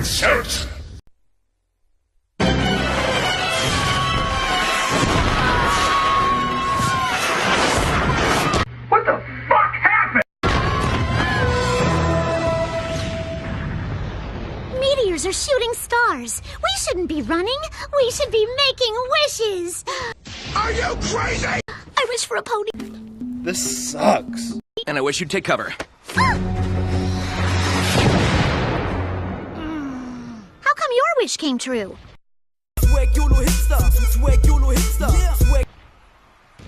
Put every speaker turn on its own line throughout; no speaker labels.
insert! What the fuck happened?
Meteors are shooting stars. We shouldn't be running. We should be making wishes.
Are you crazy?
I wish for a pony.
This sucks.
And I wish you'd take cover.
How come your wish came true?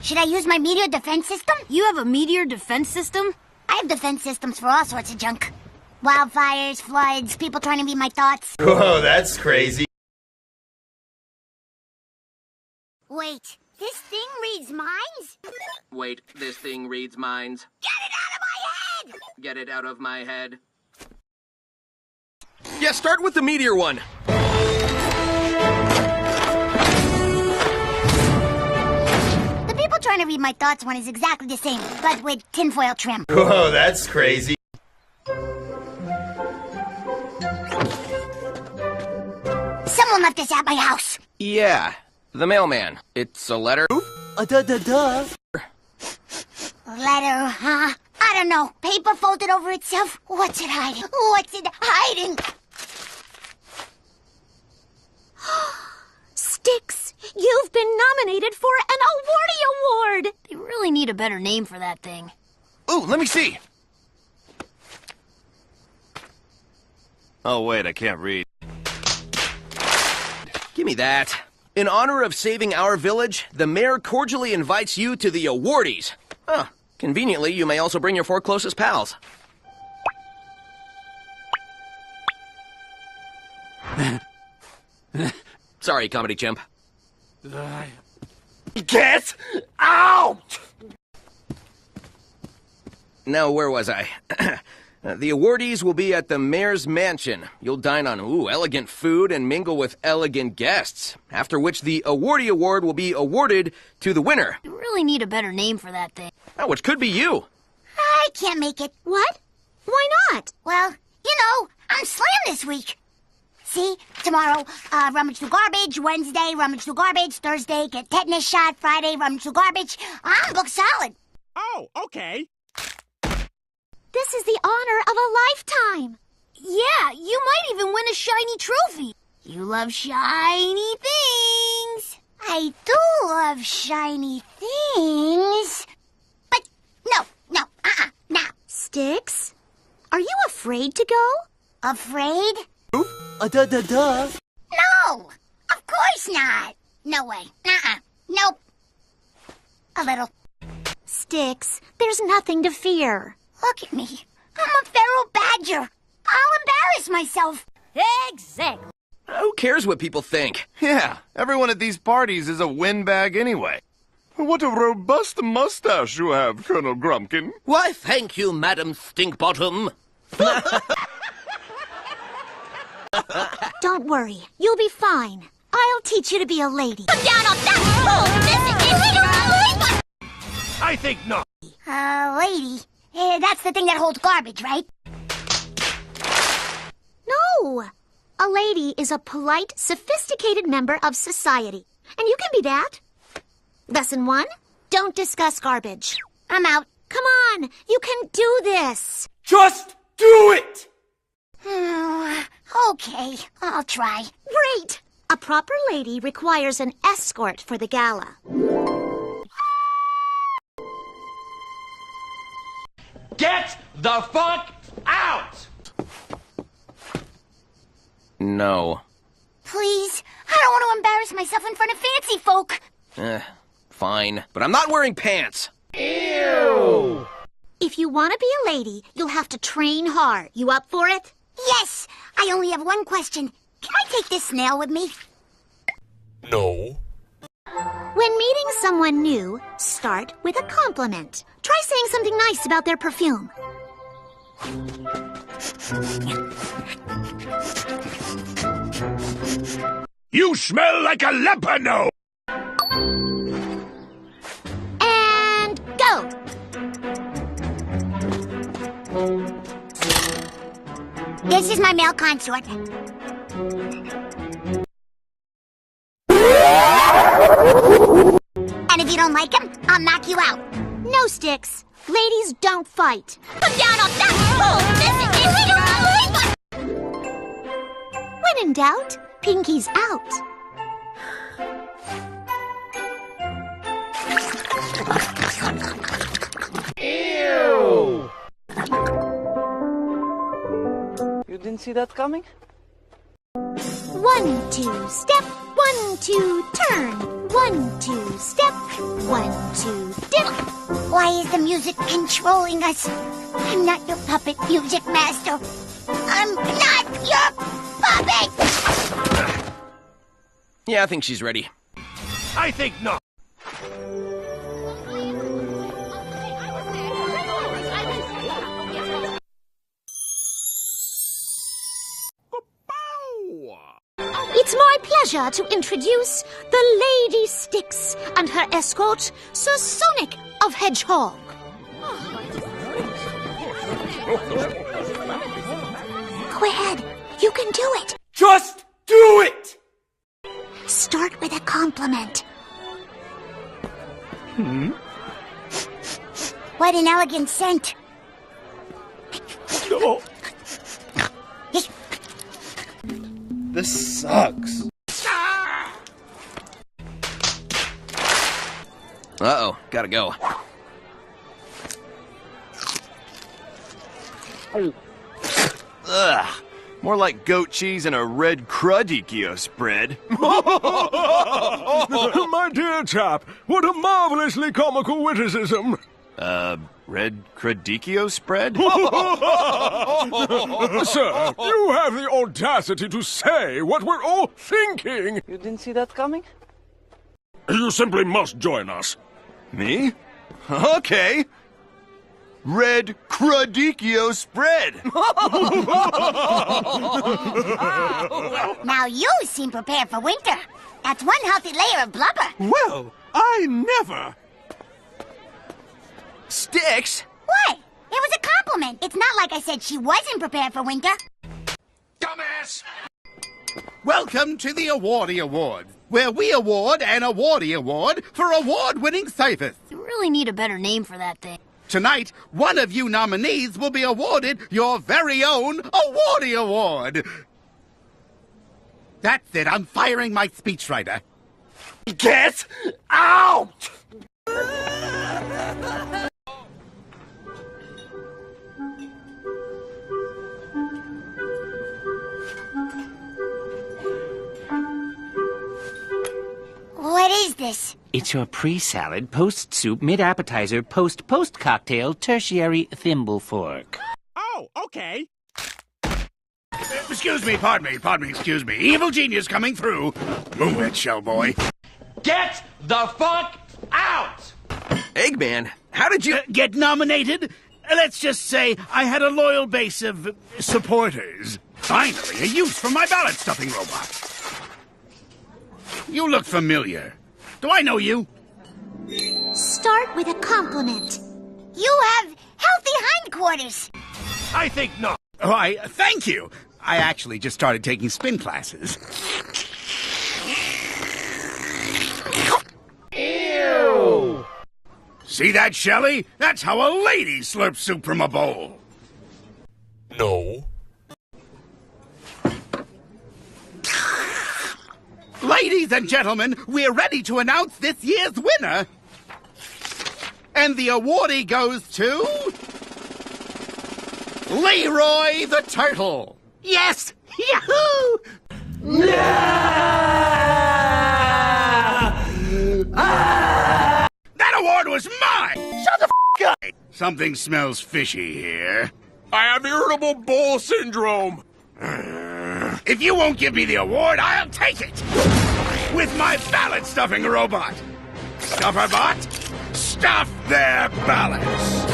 Should I use my meteor defense system? You have a meteor defense system? I have defense systems for all sorts of junk. Wildfires, floods, people trying to read my thoughts.
Whoa, that's crazy.
Wait, this thing reads minds?
Wait, this thing reads minds.
Get it out of my head!
Get it out of my head. Yeah, start with the meteor one.
The people trying to read my thoughts one is exactly the same, but with tinfoil trim.
Whoa, that's crazy.
Someone left this at my house.
Yeah, the mailman. It's a letter.
Letter, huh? I don't know. Paper folded over itself? What's it hiding? What's it hiding?
Styx, you've been nominated for an Awardy Award.
They really need a better name for that thing.
Ooh, let me see.
Oh, wait, I can't read.
Give me that. In honor of saving our village, the mayor cordially invites you to the awardees. Huh. Conveniently, you may also bring your 4 closest pals. Sorry, Comedy Chimp.
Get out!
Now, where was I? The awardees will be at the mayor's mansion. You'll dine on, elegant food and mingle with elegant guests. After which the Awardy Award will be awarded to the winner.
They really need a better name for that thing.
Which could be you.
I can't make it.
What? Why not?
Well, I'm slammed this week. See, tomorrow, rummage through garbage. Wednesday, rummage through garbage. Thursday, get tetanus shot. Friday, rummage through garbage. I'm booked solid.
Oh, okay.
This is the honor of a lifetime.
Yeah, you might even win a shiny trophy. You love shiny things. I do love shiny things. But no,
Styx, are you afraid to go?
Afraid? No, of course not. No way. Nope. A little.
Styx, there's nothing to fear.
Look at me. I'm a feral badger. I'll embarrass myself. Exactly.
Who cares what people think?
Yeah, everyone at these parties is a windbag anyway. What a robust mustache you have, Colonel Grumpkin.
Why, thank you, Madam Stinkbottom.
Don't worry, you'll be fine. I'll teach you to be a lady.
Put down on that.
I think not.
Lady. That's the thing that holds garbage, right?
No! A lady is a polite, sophisticated member of society. And you can be that. Lesson 1, don't discuss garbage.
I'm out.
Come on, you can do this.
Just do it!
Okay, I'll try.
Great! A proper lady requires an escort for the gala.
Get the fuck out!
No.
Please, I don't want to embarrass myself in front of fancy folk.
Fine. But I'm not wearing pants.
Ew!
If you want to be a lady, you'll have to train hard. You up for it?
Yes, I only have one question. Can I take this snail with me?
No.
When meeting someone new, start with a compliment. Try saying something nice about their perfume.
You smell like a leper nose!
And go!
This is my male consort. And if you don't like him, I'll knock you out.
No sticks. Ladies don't fight.
Come down on that!
When in doubt, Pinky's out.
Ew!
You didn't see that coming?
1, 2, step. 1, 2, turn. 1, 2, step. 1, 2, dip.
Why is the music controlling us? I'm not your puppet, music master. I'm not your puppet!
Yeah, I think she's ready.
I think not.
It's my pleasure to introduce the Lady Styx and her escort, Sir Sonic of Hedgehog.
Go ahead. You can do it.
Just do it!
Start with a compliment. What an elegant scent.
Oh.
This sucks.
Uh-oh, gotta go.
Ugh. More like goat cheese and a red crudikio spread.
My dear chap, what a marvelously comical witticism.
Red crudikio spread?
Sir, you have the audacity to say what we're all thinking.
You didn't see that coming?
You simply must join us.
Me? Okay. Red crudikio spread.
Now you seem prepared for winter. That's one healthy layer of blubber.
Well, I never.
Styx?
What? It was a compliment. It's not like I said she wasn't prepared for winter.
Dumbass!
Welcome to the Awardy Awards, where we award an Awardy Award for award-winning safest.
You really need a better name for that thing.
Tonight, one of you nominees will be awarded your very own Awardy Award. That's it. I'm firing my speechwriter.
Get out!
What is this?
It's your pre-salad, post-soup, mid-appetizer, post-cocktail, tertiary thimble fork.
Oh, okay.
Excuse me, pardon me, excuse me. Evil genius coming through. Move it, shell boy.
Get the fuck out!
Eggman, how did you...
Get nominated? Let's just say I had a loyal base of supporters. Finally, a use for my ballot stuffing robot. You look familiar. Do I know you?
Start with a compliment.
You have healthy hindquarters.
I think not.
Why, thank you. I actually just started taking spin classes.
Ew!
See that, Shelley? That's how a lady slurps soup from a bowl.
No.
Ladies and gentlemen, we're ready to announce this year's winner. And the awardee goes to... Leroy the Turtle. Yes! Yahoo! That award was mine! Shut the f*** up! Something smells fishy here.
I have irritable bowel syndrome.
If you won't give me the award, I'll take it! With my ballot stuffing robot! Stufferbot, stuff their ballots!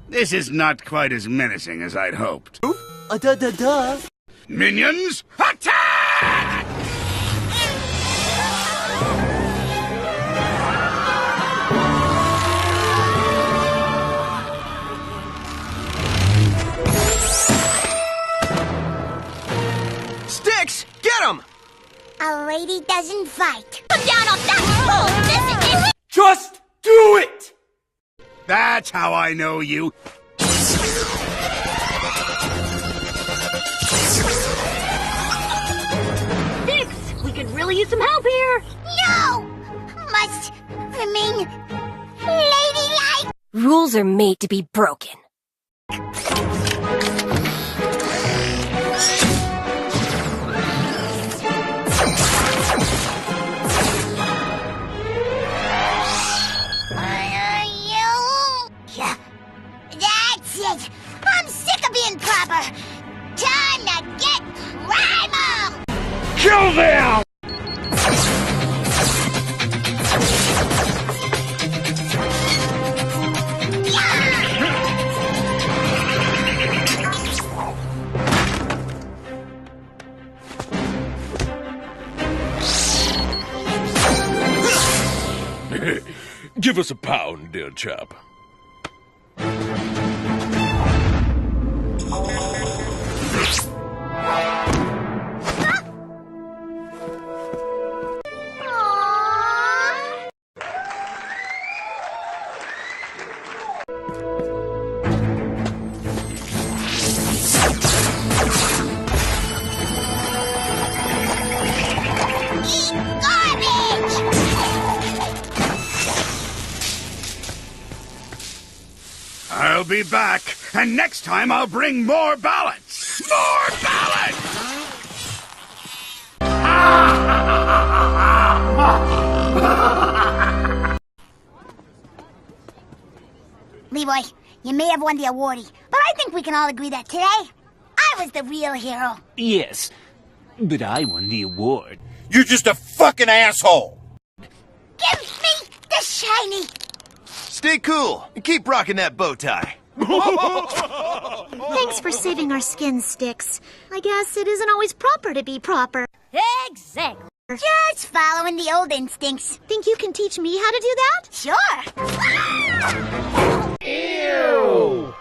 This is not quite as menacing as I'd hoped. Minions, attack!
lady doesn't fight. Come down off that pole, Miss.
Just do it! That's how I know you.
Sticks, we could really use some help here.
No! Must remain ladylike.
Rules are made to be broken.
Yeah, that's it. I'm sick of being proper. Time to get primal.
Kill them!
Give us a pound, dear chap.
I'll be back, and next time I'll bring more balance! More balance!
Leroy, you may have won the awardie, but I think we can all agree that today, I was the real hero.
Yes, but I won the award.
You're just a fucking asshole!
Give me the shiny.
Stay cool and keep rocking that bow tie.
Thanks for saving our skin, Sticks. I guess it isn't always proper to be proper.
Exactly. Just following the old instincts.
Think you can teach me how to do that?
Sure.
Ew!